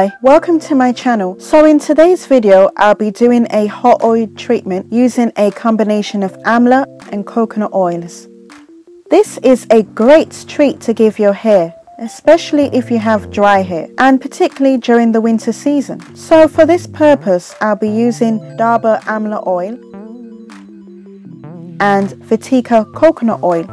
Hi, welcome to my channel. So in today's video, I'll be doing a hot oil treatment using a combination of amla and coconut oils. This is a great treat to give your hair, especially if you have dry hair and particularly during the winter season. So for this purpose, I'll be using Dabur Amla oil and Vatika coconut oil.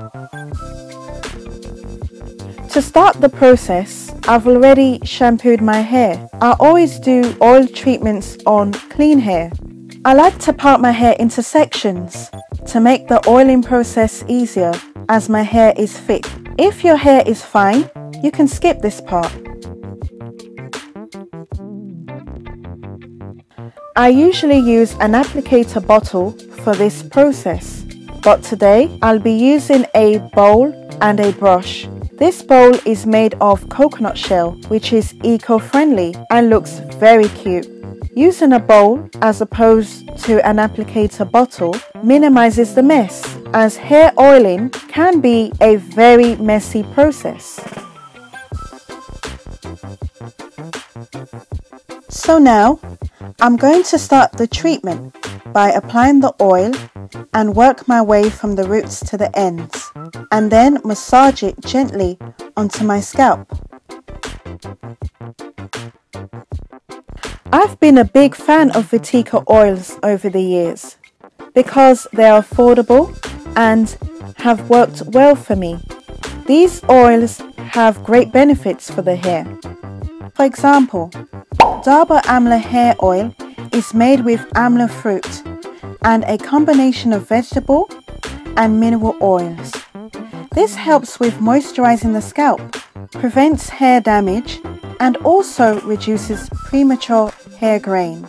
To start the process, I've already shampooed my hair. I always do oil treatments on clean hair. I like to part my hair into sections to make the oiling process easier as my hair is thick. If your hair is fine, you can skip this part. I usually use an applicator bottle for this process, but today I'll be using a bowl and a brush. This bowl is made of coconut shell, which is eco-friendly and looks very cute. Using a bowl as opposed to an applicator bottle minimizes the mess, as hair oiling can be a very messy process. So now, I'm going to start the treatment by applying the oil and work my way from the roots to the ends, and then massage it gently onto my scalp. I've been a big fan of Vatika oils over the years because they are affordable and have worked well for me. These oils have great benefits for the hair. For example, Dabur Amla hair oil is made with amla fruit and a combination of vegetable and mineral oils. This helps with moisturizing the scalp, prevents hair damage, and also reduces premature hair grain.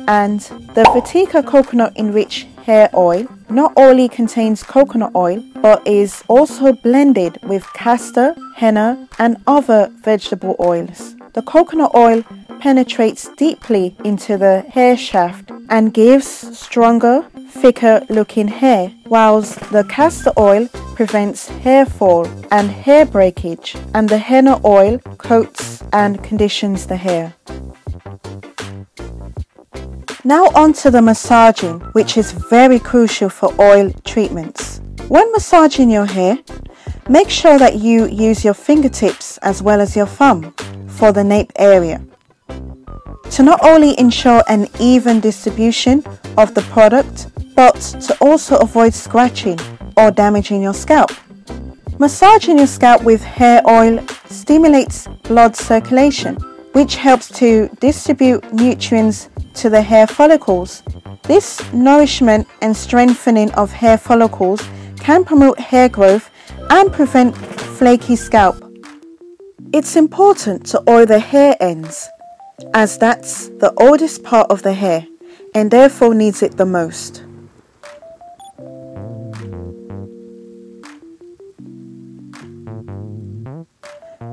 And the Vatika coconut enriched hair oil not only contains coconut oil but is also blended with castor, henna, and other vegetable oils. The coconut oil penetrates deeply into the hair shaft and gives stronger, thicker looking hair, whilst the castor oil prevents hair fall and hair breakage, and the henna oil coats and conditions the hair. Now on to the massaging, which is very crucial for oil treatments. When massaging your hair, make sure that you use your fingertips as well as your thumb for the nape area, to not only ensure an even distribution of the product, but to also avoid scratching or damaging your scalp. Massaging your scalp with hair oil stimulates blood circulation, which helps to distribute nutrients to the hair follicles. This nourishment and strengthening of hair follicles can promote hair growth and prevent flaky scalp. It's important to oil the hair ends, as that's the oldest part of the hair and therefore needs it the most.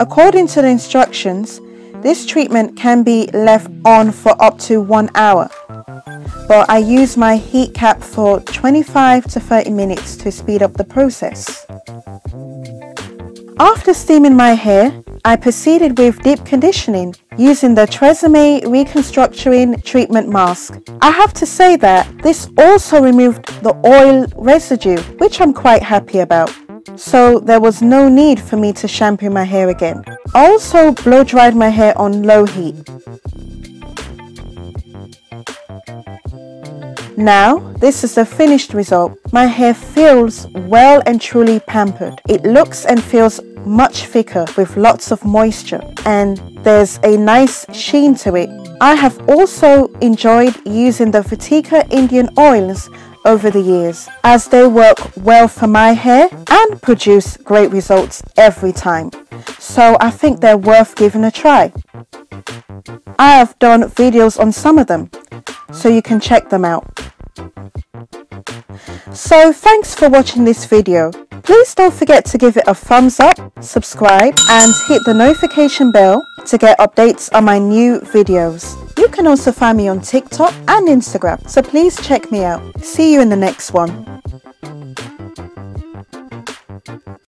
According to the instructions, this treatment can be left on for up to 1 hour, but I use my heat cap for 25 to 30 minutes to speed up the process. After steaming my hair, I proceeded with deep conditioning using the TRESemmé Reconstructing Treatment Mask. I have to say that this also removed the oil residue, which I'm quite happy about. So there was no need for me to shampoo my hair again. I also blow dried my hair on low heat. Now, this is the finished result. My hair feels well and truly pampered. It looks and feels much thicker with lots of moisture, and there's a nice sheen to it. I have also enjoyed using the Vatika Indian oils over the years, as they work well for my hair and produce great results every time. So I think they're worth giving a try. I have done videos on some of them, so you can check them out. So thanks for watching this video. Please don't forget to give it a thumbs up, subscribe, and hit the notification bell to get updates on my new videos. You can also find me on TikTok and Instagram, so please check me out. See you in the next one.